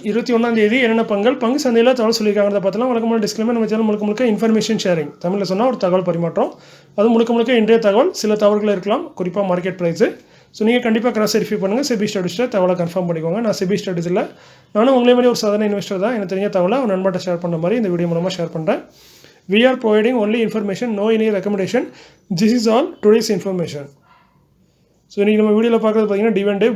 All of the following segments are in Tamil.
21ஆம் தேதி என்னென்ன பங்கு சந்தையில் தகவல் சொல்லியிருக்காங்கிறத பார்த்தலாம். வழக்கமான டிஸ்க்ளைமர், நம்ம சேனல் முழுக்க இன்ஃபர்மேஷன் ஷேரிங். தமிழில் சொன்னால் ஒரு தகவல் பரிமாற்றம். அது முழுக்க இன்றைய தகவல். சில தகவல்கள் இருக்கலாம், குறிப்பாக மார்க்கெட் ப்ரைஸு. ஸோ நீங்கள் கண்டிப்பாக கிராஸ் வெரிஃபை பண்ணுங்கள். செபி ஸ்டடீஸில் தகவலை கன்ஃபார்ம் பண்ணிக்கோங்க. நான் செபி ஸ்டடீஸில் நானும் உங்களே மாதிரி ஒரு சாதாரண இன்வெஸ்டர் தான். எனக்கு தெரிஞ்ச தகவலை ஒரு நண்பர்கிட்ட ஷேர் பண்ண மாதிரி இந்த வீடியோ மூலமாக ஷேர் பண்ணுறேன். We are providing only information, no any recommendation. This is all today's information. So இன்றைக்கி நம்ம வீடியோவில் பார்க்குறது பார்த்தீங்கன்னா dividend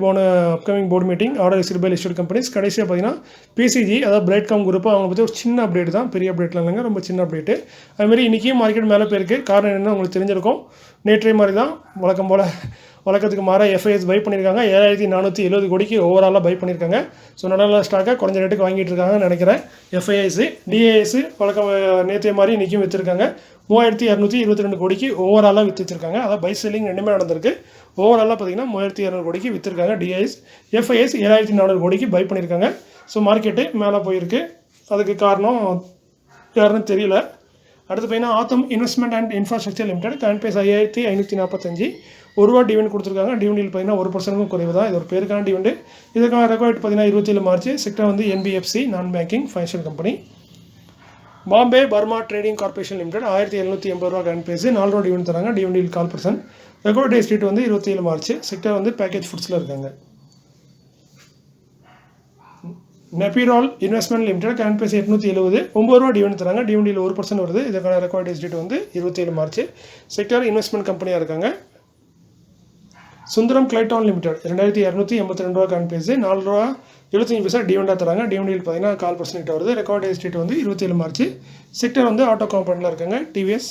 upcoming board meeting, order received by listed companies. கடைசியாக பார்த்தீங்கன்னா பிசிஜி, அதாவது பிரைட்காம் குரூப், அவங்க பற்றி ஒரு சின்ன அப்டேட் தான், பெரிய அப்டேட்லாம் இல்லைங்க, ரொம்ப சின்ன அப்டேட்டு. அதுமாதிரி இன்றைக்கும் மார்க்கெட் மேலே போயிருக்கு. காரணம் என்னென்னு உங்களுக்கு தெரிஞ்சிருக்கும். நேற்றைய மாதிரி தான் வழக்கத்துக்கு மாற எஃப்ஐஎஸ் பை பண்ணியிருக்காங்க. 7470 கோடிக்கு ஓவராலாக பை பண்ணியிருக்காங்க. ஸோ நல்ல ஸ்டாக்காக குறைஞ்ச ரேட்டுக்கு வாங்கிட்டு இருக்காங்கன்னு நினைக்கிறேன். எஃப்ஐஎஸ் டிஏஎஸ் நேற்றைய மாதிரி இன்றைக்கும் விற்றுருக்காங்க. 3222 கோடிக்கு ஓவராலாக விற்று வச்சிருக்காங்க. அதாவது பை செல்லிங் ரெண்டுமே நடந்திருக்கு. ஓவராலாக பார்த்தீங்கன்னா 3200 கோடிக்கு விற்றுருக்காங்க டிஐஎஸ். எஃப்ஐஎஸ் 7400 கோடிக்கு பை பண்ணியிருக்காங்க. ஸோ மார்க்கெட்டு மேலே போயிருக்கு. அதுக்கு காரணம் யாருன்னு தெரியல. அடுத்து பார்த்தீங்கன்னா ஆத்தம் investment and infrastructure limited current price 5545 ரூபா டிவிடெண்ட் கொடுத்துருக்காங்க. டிவிடெண்டில் பார்த்தீங்கன்னா 1% குறைவு தான். இது ஒரு பேருக்கான டிவிடெண்ட். இதுக்கான ரெக்கார்ட் பார்த்தீங்கன்னா 27 மார்ச். செக்டர் வந்து என்பிஎஃப்சி, நான் banking financial company. Bombay Burma trading corporation limited 1780 ரூபா கரண்ட் பேஸ், 4 ரூபா டிவிடெண்ட் தராங்க. டிவிடெண்டில் 4%. ரெக்கார்ட் டேட் ஸ்ட்ரீட் வந்து 27 மார்ச். செக்டர் வந்து பேக்கேஜ் ஃபுட்ஸில் இருக்காங்க. நெபிரால் இன்வெஸ்ட்மெண்ட் லிமிடெட் கரண்ட் பேஸ் 870, 9 ரூபா டிவிடெண்ட் தராங்க. டிவிடெண்டில் 1% வருது. இதுக்கான ரெக்கார்ட் டேட் ஸ்ட்ரீட் வந்து 27 மார்ச். செக்டர் இன்வெஸ்ட்மெண்ட் கம்பெனியாக இருக்காங்க. சுந்தரம் கிளைட்டான் லிமிடெட் 2282 ரூபா கரண்ட் பேஸ், 4 ரூபா 75 பைசா டிவிடெண்டாக தராங்க. டிவிடெண்டில் பார்த்தீங்கன்னா 4% வருது. ரெக்கார்ட் டேட் ஸ்ட்ரீட் வந்து 27 மார்ச். செக்டர் வந்து ஆட்டோ காம்பவுண்டில் இருக்காங்க, டிவிஎஸ்.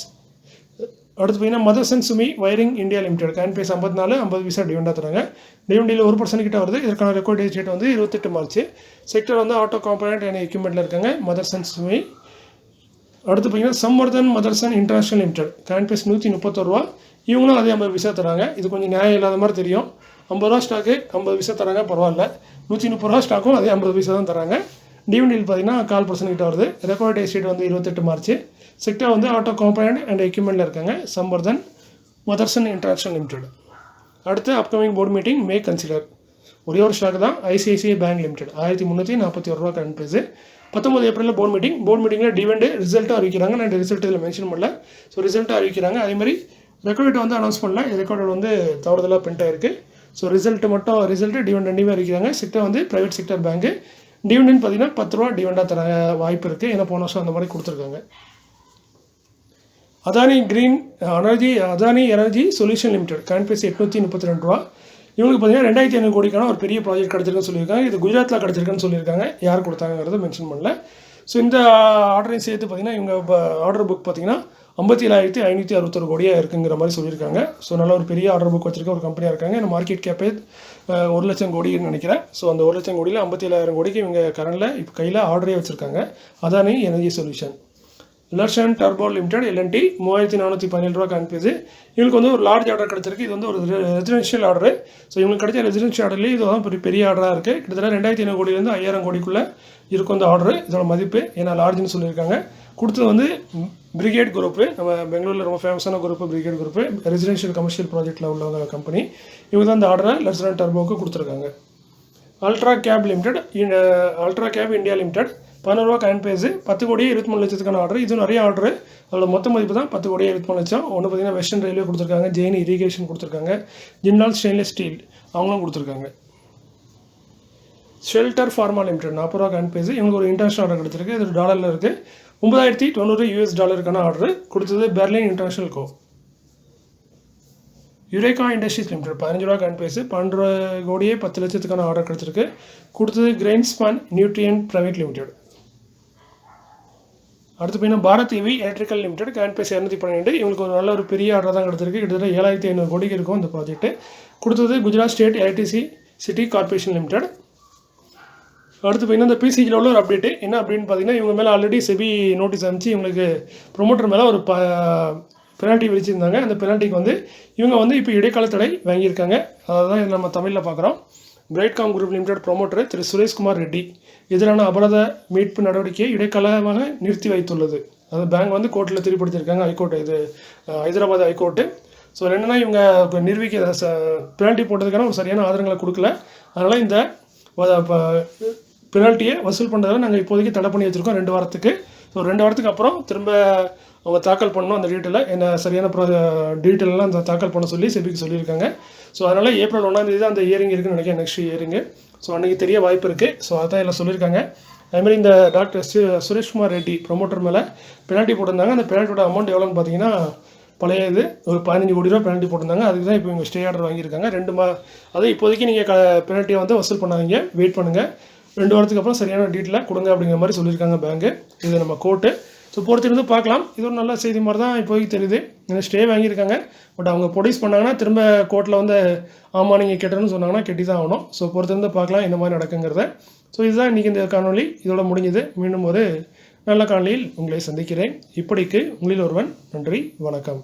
அடுத்து பார்த்தீங்கன்னா Motherson Sumi Wiring India Limited current face 54, 50 பைசா டிவிடெண்டாக தராங்க. டிவிடெண்டில் 1% கிட்ட வருது. இதற்கான ரெக்கார்ட் டேட் ஸ்ட்ரீட் வந்து 28 மார்ச். செக்டர் வந்து ஆட்டோ காம்பனண்ட் அண்ட் எக்யூப்மெண்ட்டில் இருக்காங்க, மதர்சன் சுமி. அடுத்து பார்த்தீங்கன்னா Samvardhana Motherson international limited current price 131 ரூபா. இவங்களும் அதே 50 பைசா தராங்க. இது கொஞ்சம் நியாயம் இல்லாத மாதிரி தெரியும். 50 ரூபா ஸ்டாக்கு 50 பைசா தராங்க, பரவாயில்ல. 130 ரூபா ஸ்டாக்கும் அதே 50 பைசா தான் தராங்க. டிவிடெண்டில் பார்த்தீங்கன்னா 4% கிட்ட வருது. ரெக்கார்ட் டேட் ஸ்ட்ரீட் வந்து 28 மார்ச். செக்டர் வந்து ஆட்டோ காம்பனண்ட் அண்ட் எக்யூப்மெண்ட்டில் இருக்காங்க, சம்வர்தன் மதர்சன் இன்டர்நேஷனல் லிமிடெட். அடுத்து அப்கமிங் போர்டு மீட்டிங் மே கன்சிடர். ஒரே ஒரு ஸ்டாக் தான், ஐசிஐசிஐ பேங்க் லிமிடெட் 1341 ரூபா கரண்ட் பேஸ். 19 ஏப்ரலில் போர்டு மீட்டிங்கில் டிவிடெண்ட் ரிசல்ட்டும் அறிவிக்கிறாங்க. நான் ரிசல்ட் இதில் மென்ஷன் பண்ணல. ஸோ ரிசல்ட்டும் அறிவிக்கிறாங்க. அதேமாதிரி ரெக்கார்டு வந்து அனௌன்ஸ் பண்ணல. ரெக்கார்டு வந்து தவறுதலாக பிரிண்ட் ஆயிருக்கு. ஸோ ரிசல்ட்டு டிவிடெண்ட் ரெண்டுமே அறிவிக்கிறாங்க. செக்டர் வந்து ப்ரைவேட் செக்டர் பேங்க்கு. டிவிடெண்ட் பார்த்தீங்கன்னா 10 ரூபா டிவிடெண்டாக தர வாய்ப்பு இருக்குது. ஏன்னா போன வருஷம் அந்த மாதிரி கொடுத்துருக்காங்க. Adani energy Solution Limited current face 832 ரூபா. இவங்களுக்கு பார்த்தீங்கன்னா 2500 கோடிக்கான ஒரு பெரிய ப்ராஜெக்ட் கிடச்சிருக்குன்னு சொல்லியிருக்காங்க. இது குஜராத்தில் கிடச்சிருக்குன்னு சொல்லியிருக்காங்க. யார் கொடுத்தாங்கிறத மென்ஷன் பண்ணல. ஸோ இந்த ஆர்டரையும் சேர்த்து பார்த்தீங்கன்னா இவங்க ஆர்டர் புக் பார்த்தீங்கன்னா 57,561 கோடியாக இருக்குங்கிற மாதிரி சொல்லியிருக்காங்க. ஸோ நல்ல ஒரு பெரிய ஆர்டர் புக் வச்சிருக்க ஒரு கம்பெனியாக இருக்காங்க. இந்த மார்க்கெட் கேப்பே 1 லட்சம் கோடின்னு நினைக்கிறேன். ஸோ அந்த 1 லட்சம் கோடியில் 57,000 கோடிக்கு இவங்க கரண்டில் இப்போ கையில் ஆர்டரே வச்சுருக்காங்க. Adani energy solution. லர்சன் டர்போ லிமிடெட் எல்என்டி 3417 ரூபா கரண்ட் பேஸ். இவங்களுக்கு வந்து ஒரு லார்ஜ் ஆர்டர் கிடச்சிருக்கு. இது வந்து ஒரு ரெசிடென்ஷியல் ஆர்டர். ஸோ இவங்களுக்கு கிடைச்ச ரெசிடென்ஷியல் ஆர்டர்லேயே இது வந்து பெரிய ஆர்டராக இருக்குது. கிட்டத்தட்ட 2500 கோடியிலேருந்து 5000 கோடிக்குள்ளே இருக்கும் இந்த ஆர்டர். இதோட மதிப்பு ஏன்னா லார்ஜ்னு சொல்லியிருக்காங்க. கொடுத்தது வந்து பிரிகேட் குரூப்பு, நம்ம பெங்களூரில் ரொம்ப ஃபேமஸான group brigade group, residential commercial ப்ராஜெக்ட்டில் உள்ள கம்பெனி. இவங்க தான் இந்த ஆர்டரை லர்சன் டர்போவுக்கு கொடுத்துருக்காங்க. அல்ட்ரா கேப் இந்தியா லிமிடெட் 11 ரூபா கரண்ட் பேஸ், 10 கோடியே 23 லட்சத்துக்கான ஆர்டர். இது நிறைய ஆர்டர். அதோட மொத்த மதிப்பு தான் 10 கோடியே 23 லட்சம். ஒன்று பார்த்தீங்கன்னா வெஸ்டர்ன் ரயில்வே கொடுத்துருக்காங்க, ஜெயின் இரிகேஷன் கொடுத்துருக்காங்க, ஜிண்டால் ஸ்டெயின்லெஸ் ஸ்டீல் அவங்களும் கொடுத்துருக்காங்க. ஷெல்டர் ஃபார்மா லிமிடெட் 40 ரூபா கரண்ட் பேஸ். இவங்களுக்கு ஒரு இன்டர்நேஷனல் ஆர்டர் கிடச்சிருக்கு. இது டாலரில் இருக்குது. 9090 US ஆர்டர் கொடுத்தது பெர்லின் இன்டர்நேஷனல் கோ. யுரேகா இண்டஸ்ட்ரீஸ் லிமிடெட் 15 ரூபா கரண்ட் பேஸ், 12 கோடியே 10 லட்சத்துக்கான ஆர்டர் கிடச்சிருக்கு. கொடுத்தது கிரெயின்ஸ்பான் நியூட்ரியன்ட் பிரைவேட் லிமிடெட். அடுத்து பார்த்தீங்கன்னா பாரத் இவி எலக்ட்ரிக்கல் லிமிடெட் கரண்ட் பேஸ் 212. இவங்களுக்கு ஒரு நல்ல ஒரு பெரிய ஆர்டர் தான் கிடச்சிருக்கு. கிட்டத்தட்ட 7500 கோடிக்கு இருக்கும் இந்த ப்ராஜெக்ட். கொடுத்தது Gujarat state electricity city corporation limited. அடுத்து பார்த்தீங்கன்னா இந்த பிசிஜியில் உள்ள ஒரு அப்டேட்டு என்ன அப்படின்னு பார்த்தீங்கன்னா இவங்க மேலே ஆல்ரெடி செபி நோட்டீஸ் அனுப்பிச்சு இவங்களுக்கு ப்ரொமோட்டர் மேலே ஒரு பெனால்ட்டி விதிச்சிருந்தாங்க. அந்த பெனால்ட்டிக்கு வந்து இவங்க வந்து இப்போ இடைக்கால தடை வாங்கியிருக்காங்க. அதான் நம்ம தமிழில் பார்க்குறோம். பிரைட்காம் குரூப் லிமிடெட் ப்ரொமோட்டர் திரு சுரேஷ்குமார் ரெட்டி எதிரான அபராத மீட்பு நடவடிக்கையை இடைக்காலமாக நிறுத்தி வைத்துள்ளது. அது பேங்க் வந்து கோர்ட்டில் திருப்பிடுத்திருக்காங்க, ஹைகோர்ட்டு. இது ஹைதராபாத் ஹைகோர்ட்டு. ஸோ என்னென்னா இவங்க நிரூபிக்க பெனால்ட்டி போட்டதுக்கான ஒரு சரியான ஆதாரங்களை கொடுக்கல. அதனால் இந்த பெனால்ட்டியை வசூல் பண்ணுறதால நாங்கள் இப்போதைக்கு தடை பண்ணி வச்சுருக்கோம் 2 வாரத்துக்கு. ஸோ 2 வாரத்துக்கு அப்புறம் திரும்ப அவங்க தாக்கல் பண்ணணும் அந்த டீட்டெயிலை, என்ன சரியான டீட்டெயிலெலாம் அந்த தாக்கல் பண்ண சொல்லி செபிக்கு சொல்லியிருக்காங்க. ஸோ அதனால் ஏப்ரல் 1ஆம் தேதி தான் அந்த ஹியரிங் இருக்குன்னு நினைக்கிறேன், நெக்ஸ்ட் ஹியரிங்கு. ஸோ அன்றைக்கி தெரிய வாய்ப்பு இருக்குது. ஸோ அதான் எல்லாம் சொல்லியிருக்காங்க. அதுமாதிரி இந்த டாக்டர் சுரேஷ்குமார் ரெட்டி ப்ரொமோட்டர் மேலே பெனால்ட்டி போட்டிருந்தாங்க. அந்த பெனால்ட்டியோட அமௌண்ட் எவ்வளோன்னு பார்த்தீங்கன்னா பழைய இது ஒரு 15 கோடி ரூபா பெனால்ட்டி போட்டிருந்தாங்க. அதுக்கு தான் இப்போ இவங்க ஸ்டே ஆர்டர் வாங்கியிருக்காங்க. 2 அதை இப்போதைக்கு நீங்கள் பெனால்ட்டியை வந்து வசூல் பண்ணாதீங்க, வெயிட் பண்ணுங்கள், 2 வாரத்துக்கு அப்புறம் சரியான டீட்டெயிலாக கொடுங்க அப்படிங்கிற மாதிரி சொல்லியிருக்காங்க பேங்க்கு. இது நம்ம கோர்ட்டு. ஸோ பொறுத்திருந்து பார்க்கலாம். இது ஒரு நல்ல செய்தி மாதிரி தான் இப்போதைக்கு தெரியுது. ஏன்னா ஸ்டே வாங்கியிருக்காங்க, பட் அவங்க ப்ரொடியூஸ் பண்ணாங்கன்னா திரும்ப கோர்ட்டில் வந்து ஆமாம் நீங்கள் கெட்டணும்னு சொன்னாங்கன்னா கெட்டி தான் ஆகணும். ஸோ பொறுத்திருந்து பார்க்கலாம் என்ன மாதிரி நடக்குங்கிறத. ஸோ இதுதான் இன்றைக்கி இந்த காணொலி, இதோட முடிஞ்சது. மீண்டும் ஒரு நல்ல காணொலியில் உங்களை சந்திக்கிறேன். இப்படிக்கு உங்களில் ஒருவன். நன்றி, வணக்கம்.